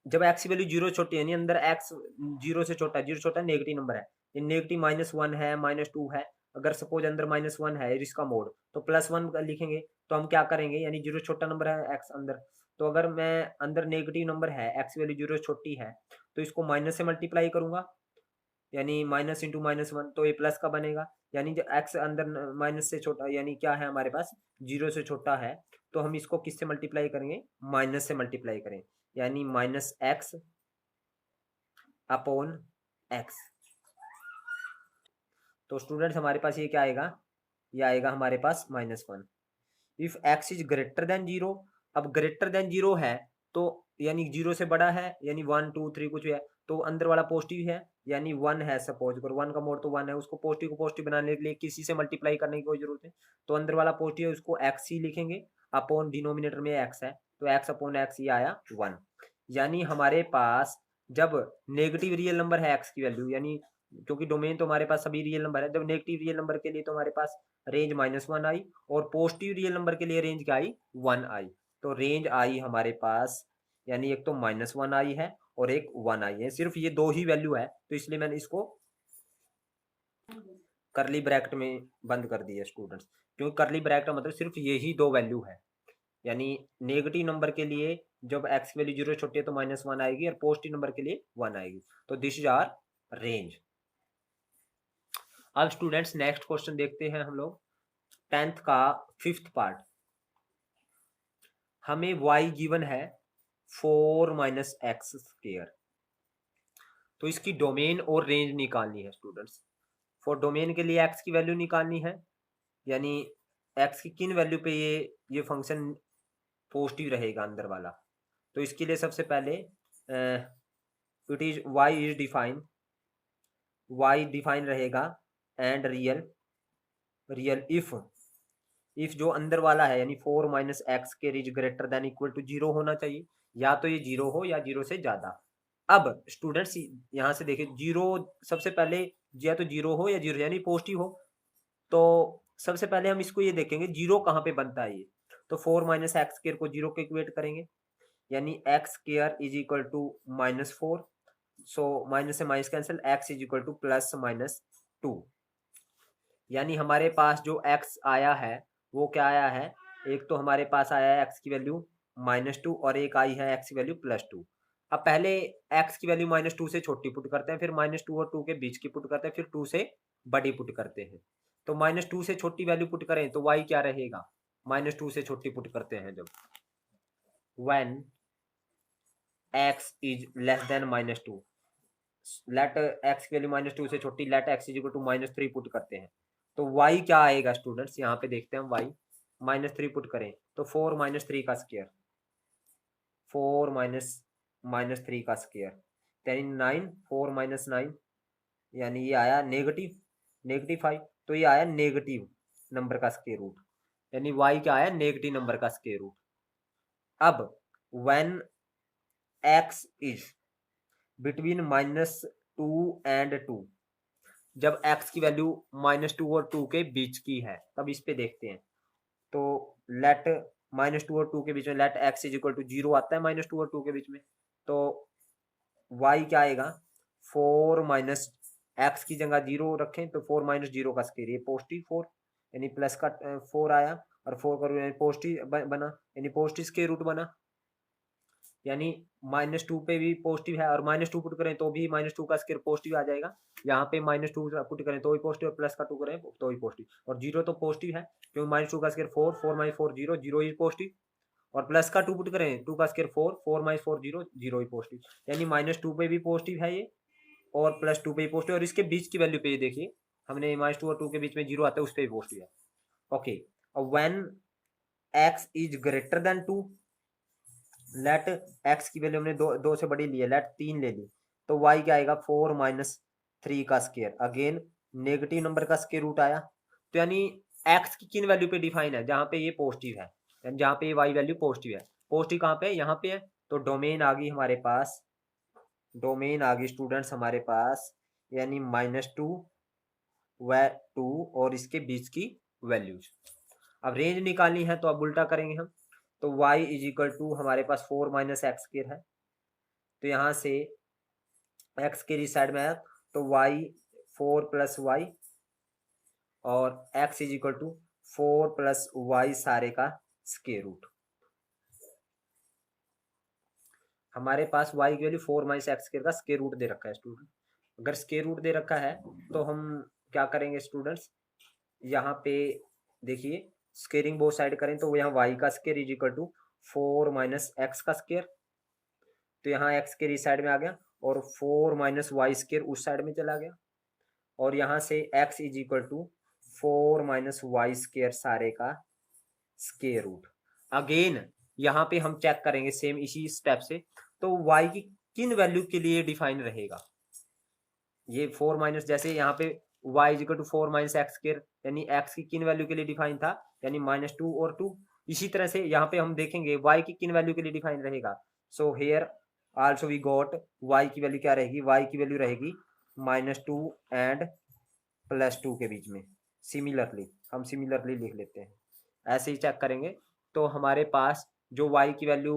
जब x की वैल्यू जीरो छोटी है, यानी अंदर x जीरो से छोटा है, जीरो छोटा नेगेटिव नंबर है, ये नेगेटिव माइनस वन है, माइनस टू है, अगर सपोज अंदर माइनस वन है इसका मोड, तो प्लस वन लिखेंगे। तो हम क्या करेंगे? यानी जीरो छोटा नंबर है x अंदर, तो अगर मैं अंदर नेगेटिव नंबर है, x की वैल्यू जीरो छोटी है, तो इसको माइनस से मल्टीप्लाई करूंगा, यानी माइनस इंटू माइनस वन, तो ये प्लस का बनेगा। यानी जो x अंदर माइनस से छोटा, यानी क्या है हमारे पास? जीरो से छोटा है, तो हम इसको किससे मल्टीप्लाई करेंगे? माइनस से मल्टीप्लाई करें, यानी माइनस एक्स अपॉन एक्स। तो स्टूडेंट्स हमारे पास ये क्या आएगा? ये आएगा हमारे पास minus one. If x is greater than zero, अब ग्रेटर देन जीरो है तो यानी जीरो से बड़ा है, यानी वन टू थ्री कुछ है, तो अंदर वाला पॉजिटिव है, यानी वन है, सपोज करो वन का मोड तो वन है, उसको पॉजिटिव को पॉजिटिव बनाने के लिए किसी से मल्टीप्लाई करने की कोई जरूरत है, तो अंदर वाला पॉजिटिव है उसको एक्स ही लिखेंगे, अपॉन डिनोमिनेटर में एक्स है तो एक्स अपॉन एक्स ये आया वन। यानी हमारे पास जब नेगेटिव रियल नंबर है एक्स की वैल्यू, यानी क्योंकि डोमेन तो हमारे पास सभी रियल नंबर है, जब नेगेटिव रियल नंबर के लिए तो हमारे पास रेंज माइनस वन आई, और पॉजिटिव रियल नंबर के लिए रेंज क्या आई? वन आई। तो रेंज आई हमारे पास, यानी एक तो माइनस वन आई है और एक वन आई है, सिर्फ ये दो ही वैल्यू है, तो इसलिए मैंने इसको करली ब्रैकेट में बंद कर दिया स्टूडेंट्स, क्योंकि करली ब्रैकेट मतलब सिर्फ यही दो वैल्यू है। यानी नेगेटिव नंबर के लिए जब एक्स की वैल्यू जीरो छोटी है तो माइनस वन आएगी, और पॉजिटिव नंबर के लिए वन आएगी। तो दिस इज आर रेंज। अब स्टूडेंट्स नेक्स्ट क्वेश्चन देखते हैं हम लोग, 10th का 5th पार्ट। हमें y गिवन है 4 माइनस एक्स स्क्वायर। तो इसकी डोमेन और रेंज निकालनी है स्टूडेंट्स। फॉर डोमेन के लिए एक्स की वैल्यू निकालनी है, यानी एक्स की किन वैल्यू पे ये फंक्शन पॉजिटिव रहेगा अंदर वाला। तो इसके लिए सबसे पहले it is y is define, y define रहेगा एंड रियल इफ जो अंदर वाला है यानी 4 माइनस एक्स के is greater than equal to 0 होना चाहिए, या तो ये 0 हो या 0 से ज्यादा। अब स्टूडेंट्स यहाँ से देखिए 0 सबसे पहले या तो 0 हो या 0 यानी पॉजिटिव हो। तो सबसे पहले हम इसको ये देखेंगे 0 कहाँ पे बनता है ये। तो 4 माइनस एक्स स्क्वायर को 0 के इक्वेट करेंगे, यानी x square is equal to -4। So minus से minus cancel, x is equal to +-2। यानी हमारे पास जो x आया है वो क्या आया है, एक तो हमारे पास आया है x की वैल्यू -2 और एक आई है x की वैल्यू +2। अब पहले x की वैल्यू -2 से छोटी पुट करते हैं, फिर -2 और 2 के बीच की पुट करते हैं, फिर 2 से बड़ी पुट करते हैं। तो -2 से छोटी वैल्यू पुट करें तो y क्या रहेगा, -2 से छोटी पुट करते हैं जब, when x is less than -2, let x की वैल्यू -2 से छोटी, let x is equal to -3 put करते हैं। तो y क्या आएगा स्टूडेंट्स, यहाँ पे देखते हैं हम y -3 पुट करें तो 4 - 3 का स्क्वायर, 4 माइनस 3 का स्क्वायर यानी 9, 4 - 9 यानी ये आया -5। तो ये आया नेगेटिव नंबर का स्क्वायर रूट, यानी y क्या आया, नेगेटिव नंबर का स्क्वायर रूट। अब when x is between -2 and 2, जब x की वैल्यू -2 और 2 के बीच की है तब इस पे देखते हैं। तो लेट -2 और 2 के बीच में let x is equal to 0 आता है -2 और 2 के बीच में। तो y क्या आएगा, 4 माइनस एक्स की जगह 0 रखें तो 4 - 0 का स्क्वायर, ये पॉजिटिव 4 यानी प्लस का 4 आया और 4 का पॉजिटिव बना यानी पॉजिटिव स्क्वायर रूट बना, यानी -2 पे भी पॉजिटिव है और -2 पुट करें तो भी -2 का स्क्वायर पॉजिटिव आ जाएगा। यहाँ पे -2 पुट करें तो भी पॉजिटिव और प्लस का 2 करें तो भी पॉजिटिव, और 0 तो पॉजिटिव है क्योंकि -2 का स्क्वायर 4, 4 - 4 0, 0 इज पॉजिटिव, और प्लस का 2 पुट करें 2 का स्क्वायर 4, 4 - 4 0, 0 ही पॉजिटिव, यानी -2 पे भी पॉजिटिव है ये और +2 पे भी पॉजिटिव, और इसके बीच की वैल्यू पे ये देखिए हमने -2 और 2 के बीच में 0 आता है उस पे भी पॉजिटिव है। ओके, अब when x is greater than 2, let x की वैल्यू हमने 2 से बड़ी ली है, लेट 3 ले ली, तो y क्या आएगा, 4 - 3 का स्क्वायर, अगेन नेगेटिव नंबर का स्क्वायर रूट आया। तो यानी x की किन वैल्यू पे डिफाइन है, जहां पे ये पॉजिटिव है, यानी जहां पे ये y वैल्यू पॉजिटिव है। पॉजिटिव कहां पे, यहाँ पे है, तो डोमेन आ गई हमारे पास, डोमेन आ गई स्टूडेंट्स हमारे पास, यानी -2 व 2 और इसके बीच की वैल्यूज। अब रेंज निकालनी है तो अब उल्टा करेंगे हम, तो y इज इक्वल टू हमारे पास 4 माइनस एक्स स्क्वायर है, तो यहाँ से x के इस साइड में आया तो y 4 + y और x is equal to 4 + y सारे का स्क्वायर रूट। हमारे पास y की वैल्यू 4 माइनस एक्स स्क्वायर का स्क्वायर रूट दे रखा है स्टूडेंट। अगर स्क्वायर रूट दे रखा है तो हम क्या करेंगे स्टूडेंट्स, यहाँ पे देखिए स्क्वेयरिंग बोथ साइड करें तो यहाँ y का square is equal to 4 minus x का स्क्वायर, तो यहाँ एक्स स्क्वायर इस साइड में आ गया और 4 माइनस वाई स्क्वायर उस साइड में चला गया, और यहाँ से x is equal to 4 minus y square सारे का स्क्वायर रूट। अगेन यहाँ पे हम चेक करेंगे सेम इसी स्टेप से, तो y की किन वैल्यू के लिए डिफाइन रहेगा ये 4 माइनस, जैसे यहाँ पे y is equal to 4 minus x square यानी x की किन वैल्यू के लिए डिफाइन था, यानी -2 और 2। इसी तरह से यहाँ पे हम देखेंगे y की किन वैल्यू के लिए डिफाइन रहेगा। So here also we got y की वैल्यू क्या रहेगी, y की वैल्यू रहेगी -2 एंड +2 के बीच में। सिमिलरली हम सिमिलरली लिख लेते हैं, ऐसे ही चेक करेंगे तो हमारे पास जो y की वैल्यू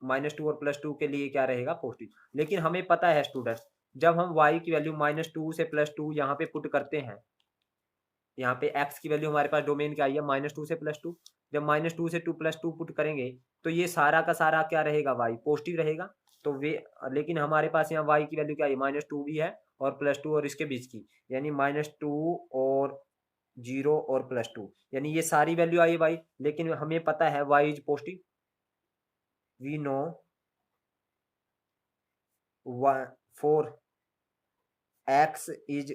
-2 और +2 के लिए क्या रहेगा, पॉजिटिव। लेकिन हमें पता है स्टूडेंट्स जब हम y की वैल्यू -2 से +2 यहाँ पे पुट करते हैं, यहाँ पे x की वैल्यू हमारे पास डोमेन क्या आई है -2 से +2, जब -2 से 2 +2 पुट करेंगे तो ये सारा का सारा क्या रहेगा, y पॉजिटिव रहेगा। तो वे लेकिन हमारे पास यहाँ y की वैल्यू क्या है, -2 भी है और +2 और इसके बीच की, यानी -2 और 0 और +2, यानी ये सारी वैल्यू आई y, लेकिन हमें पता है y is positive, we know for x is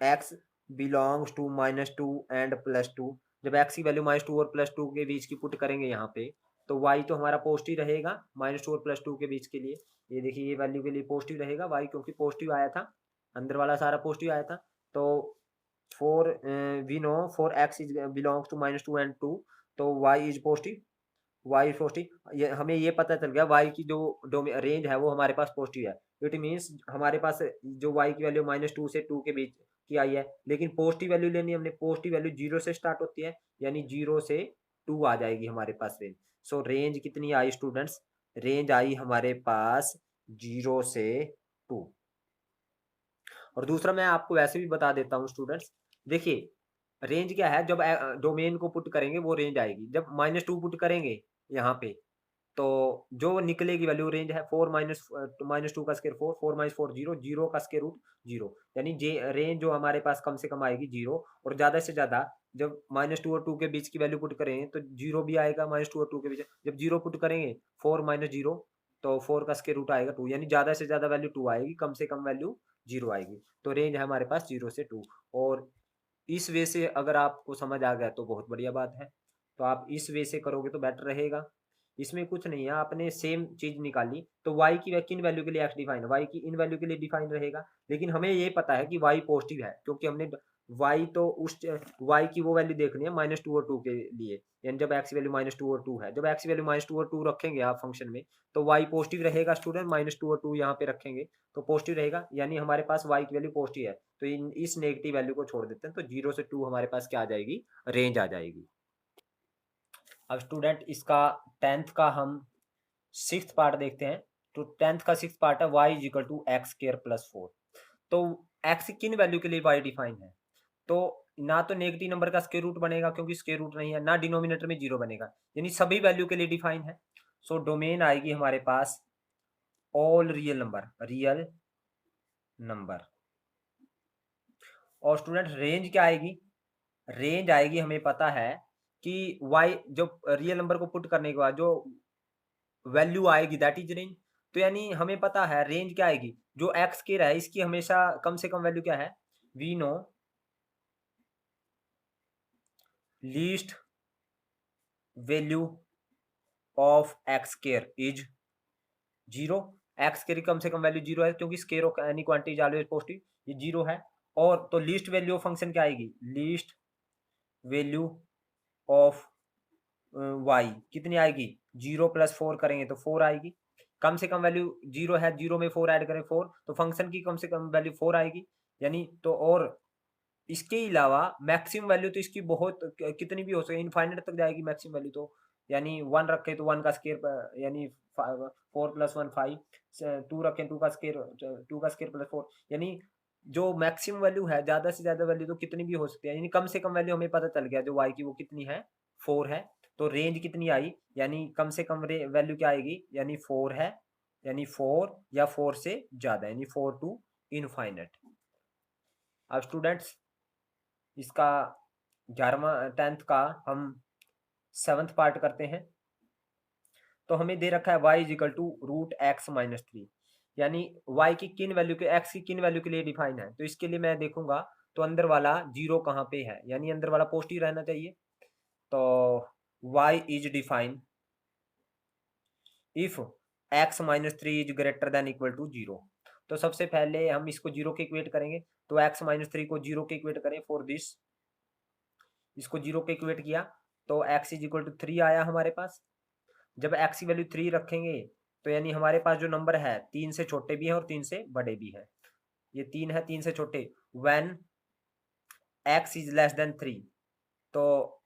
x belongs to -2 and +2, जब एक्स की वैल्यू -2 और +2 के बीच की पुट करेंगे यहाँ पे, तो वाई तो हमारा पॉजिटिव रहेगा -2 और +2 के बीच के लिए। ये देखिए ये वैल्यू के लिए पॉजिटिव रहेगा वाई, क्योंकि पॉजिटिव आया था, अंदर वाला सारा पॉजिटिव आया था। तो for we know for x is belongs to -2 and 2, तो y is positive, y positive, ये हमें ये पता चल गया वाई की जो रेंज है वो हमारे पास पॉजिटिव है। इट मीन्स हमारे पास जो वाई की वैल्यू -2 से 2 के बीच की आई है, लेकिन पॉजिटिव वैल्यू लेनी है हमने, पॉजिटिव वैल्यू 0 से स्टार्ट होती है, यानी 0 से 2 आ जाएगी हमारे पास रेंज। सो रेंज कितनी आई स्टूडेंट्स, रेंज आई हमारे पास 0 से 2। और दूसरा मैं आपको वैसे भी बता देता हूँ स्टूडेंट्स, देखिए रेंज क्या है, जब डोमेन को पुट करेंगे वो रेंज आएगी, जब -2 पुट करेंगे यहाँ पे, तो जो निकलेगी वैल्यू रेंज है 4 -2 का स्क्वायर 4, 4 - 4 0, 0 का स्क्वायर रूट 0, यानी जे रेंज जो हमारे पास कम से कम आएगी 0, और ज़्यादा से ज़्यादा जब -2 और 2 के बीच की वैल्यू पुट करेंगे तो 0 भी आएगा -2 और 2 के बीच। जब 0 पुट करेंगे 4 - 0, तो 4 का स्क्वायर रूट आएगा 2, यानी ज़्यादा से ज़्यादा वैल्यू 2 आएगी, कम से कम वैल्यू 0 आएगी। तो रेंज है हमारे पास 0 से 2, और इस वे से अगर आपको समझ आ गया तो बहुत बढ़िया बात है। तो आप इस वे से करोगे तो बेटर रहेगा। इसमें कुछ नहीं है, आपने सेम चीज निकाली, तो y की किन वैल्यू के लिए x डिफाइन है, y की इन वैल्यू के लिए डिफाइन रहेगा, लेकिन हमें ये पता है कि y पॉजिटिव है, क्योंकि हमने y तो उस y की वो वैल्यू देखनी है -2 और 2 के लिए, यानी जब x की वैल्यू -2 और 2 है, जब x की वैल्यू -2 और 2 रखेंगे आप फंक्शन में, तो y पॉजिटिव रहेगा स्टूडेंट, -2 और 2 यहाँ पे रखेंगे तो पॉजिटिव रहेगा, यानी हमारे पास y की वैल्यू पॉजिटिव है, तो इस नेगेटिव वैल्यू को छोड़ देते हैं, तो 0 से 2 हमारे पास क्या आ जाएगी, रेंज आ जाएगी। अब स्टूडेंट इसका 10th का हम 6th पार्ट देखते हैं। तो 10th का 6th पार्ट है y is equal to x square plus 4। तो x किन वैल्यू के लिए y डिफाइन है, तो ना तो नेगेटिव नंबर का स्क्वायर रूट बनेगा क्योंकि स्क्वायर रूट नहीं है, ना डिनोमिनेटर में 0 बनेगा, यानी सभी वैल्यू के लिए डिफाइन है। सो डोमेन आएगी हमारे पास ऑल रियल नंबर। और स्टूडेंट रेंज क्या आएगी, रेंज आएगी हमें पता है कि y जो रियल नंबर को पुट करने के बाद जो वैल्यू आएगी दैट इज रेंज। तो यानी हमें पता है रेंज क्या आएगी, जो एक्स के है इसकी हमेशा कम से कम वैल्यू क्या है, we know least value of x square is 0। X square की कम से कम वैल्यू 0 है, क्योंकि square of any quantity is always positive, ये 0 है। और तो लीस्ट वैल्यू ऑफ फंक्शन क्या आएगी, लीस्ट वैल्यू ऑफ वाई कितनी आएगी, 0 + 4 करेंगे तो 4 आएगी। कम से कम वैल्यू 0 है, 0 में 4 ऐड करें 4, तो फंक्शन की कम से कम वैल्यू 4 आएगी, यानी तो। और इसके अलावा मैक्सिमम वैल्यू तो इसकी बहुत कितनी भी हो सके, इनफाइनाइट तक जाएगी मैक्सिमम वैल्यू, तो यानी 1 रखे तो 1 का स्केयर, यानी 4 + 1 5, 2 रखें 2 का स्केयर, 2 का स्केयर + 4, यानी जो मैक्सिमम वैल्यू है, ज्यादा से ज्यादा वैल्यू तो कितनी भी हो सकती है, यानी कम से कम वैल्यू हमें पता चल गया जो वाई की वो कितनी है, 4 है। तो रेंज कितनी आई, यानी कम से कम वैल्यू क्या आएगी, यानी 4 है, यानी 4 या 4 से ज्यादा, यानी 4 टू इनफाइनाइट। अब स्टूडेंट्स इसका 11वां 10th का हम 7th पार्ट करते हैं। तो हमें दे रखा है y is equal to √x - 3, यानी y की किन वैल्यू के, x की किन वैल्यू के लिए डिफाइन है, तो इसके लिए मैं देखूंगा तो अंदर वाला 0 कहाँ पे है, यानी अंदर वाला पॉजिटिव रहना चाहिए। तो y is define if x - 3 is greater than equal to 0। तो सबसे पहले हम इसको 0 के इक्वेट करेंगे, तो x - 3 को 0 के इक्वेट करें फॉर दिस, इसको 0 के इक्वेट किया तो x इज इक्वल टू 3 आया हमारे पास। जब x की वैल्यू 3 रखेंगे तो यानी हमारे पास जो नंबर है 3 से छोटे भी है और 3 से बड़े भी है, ये 3 है 3 से छोटे, when x is less than 3, तो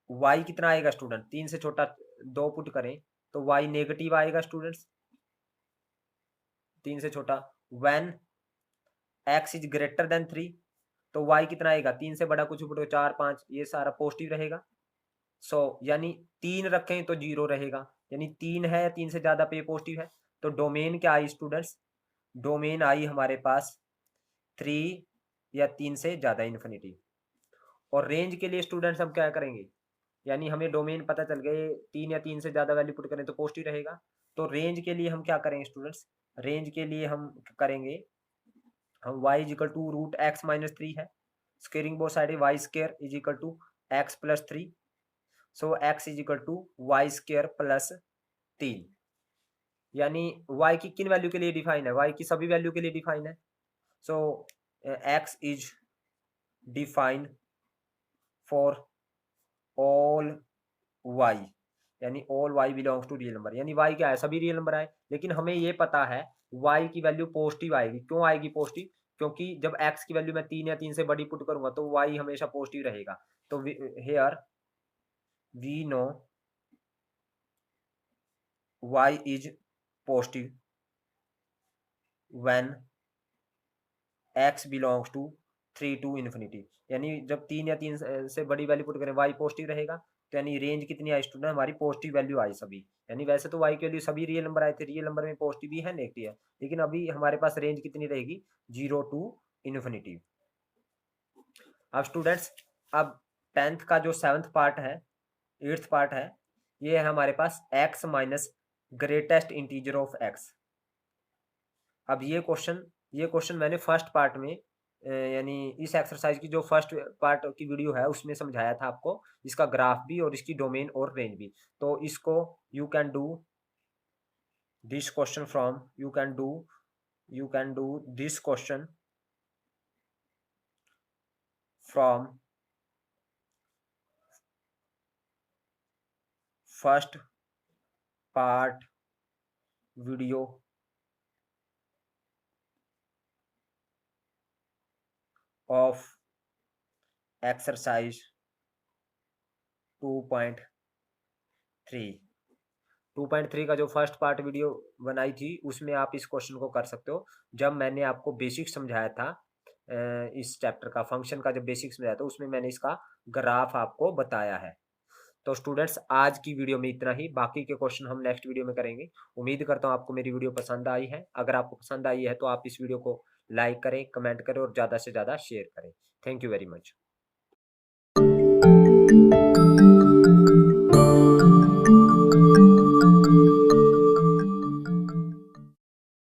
y कितना आएगा स्टूडेंट, 3 से छोटा 2 पुट करें तो y नेगेटिव आएगा स्टूडेंट्स, 3 से छोटा। When x is greater then 3, तो y कितना आएगा, 3 से बड़ा कुछ पुट 4 5, ये सारा पॉजिटिव रहेगा। सो यानी 3 रखें तो 0 रहेगा, यानी 3 है या 3 से ज्यादा पे पॉजिटिव है। तो डोमेन क्या आई स्टूडेंट्स, डोमेन आई हमारे पास 3 या 3 से ज्यादा इन्फिनिटी। और रेंज के लिए स्टूडेंट्स हम क्या करेंगे, यानी हमें डोमेन पता चल गए 3 या 3 से ज्यादा वैल्यू पुट करें तो पॉजिटिव रहेगा, तो रेंज के लिए हम क्या करेंगे स्टूडेंट्स, रेंज के लिए हम करेंगे, हम y is equal to root x minus 3 है, squaring both side y square is equal to x plus 3, so x is equal to y square plus 3, यानी y की किन वैल्यू के लिए डिफाइन है, y की सभी वैल्यू के लिए डिफाइन है। So x is define for all y, यानी all y belongs to real number, यानी y क्या है, सभी रियल नंबर आए। लेकिन हमें ये पता है y की वैल्यू पॉजिटिव आएगी। क्यों आएगी पॉजिटिव? क्योंकि जब x की वैल्यू मैं 3 या 3 से बड़ी पुट करूंगा तो y हमेशा पॉजिटिव रहेगा। तो here we know y is positive when x belongs to 3 to infinity, यानी जब 3 या 3 से बड़ी वैल्यू पुट करें y पॉजिटिव रहेगा। तो यानी रेंज कितनी आई स्टूडेंट, हमारी पॉजिटिव वैल्यू आई सभी। यानी वैसे तो y की वैल्यू सभी रियल नंबर आए थे, रियल नंबर में पॉजिटिव भी है नेगेटिव है, लेकिन अभी हमारे पास रेंज कितनी रहेगी, 0 टू इन्फिनिटी। अब स्टूडेंट्स, अब 10th का जो 7th पार्ट है, 8th पार्ट है, ये है हमारे पास x minus greatest integer of x। अब ये क्वेश्चन मैंने फर्स्ट पार्ट में यानी इस एक्सरसाइज की जो फर्स्ट पार्ट की वीडियो है उसमें समझाया था आपको, इसका ग्राफ भी और इसकी डोमेन और रेंज भी। तो इसको you can do this question from you can do this question from first part video of exercise 2.3। 2.3 का जो फर्स्ट पार्ट वीडियो बनाई थी उसमें आप इस क्वेश्चन को कर सकते हो। जब मैंने आपको बेसिक समझाया था इस चैप्टर का फंक्शन का, जब बेसिक समझाया था उसमें मैंने इसका ग्राफ आपको बताया है। तो स्टूडेंट्स, आज की वीडियो में इतना ही, बाकी के क्वेश्चन हम नेक्स्ट वीडियो में करेंगे। उम्मीद करता हूँ आपको मेरी वीडियो पसंद आई है। अगर आपको पसंद आई है तो आप इस वीडियो को लाइक करें, कमेंट करें और ज़्यादा से ज़्यादा शेयर करें। Thank you very much.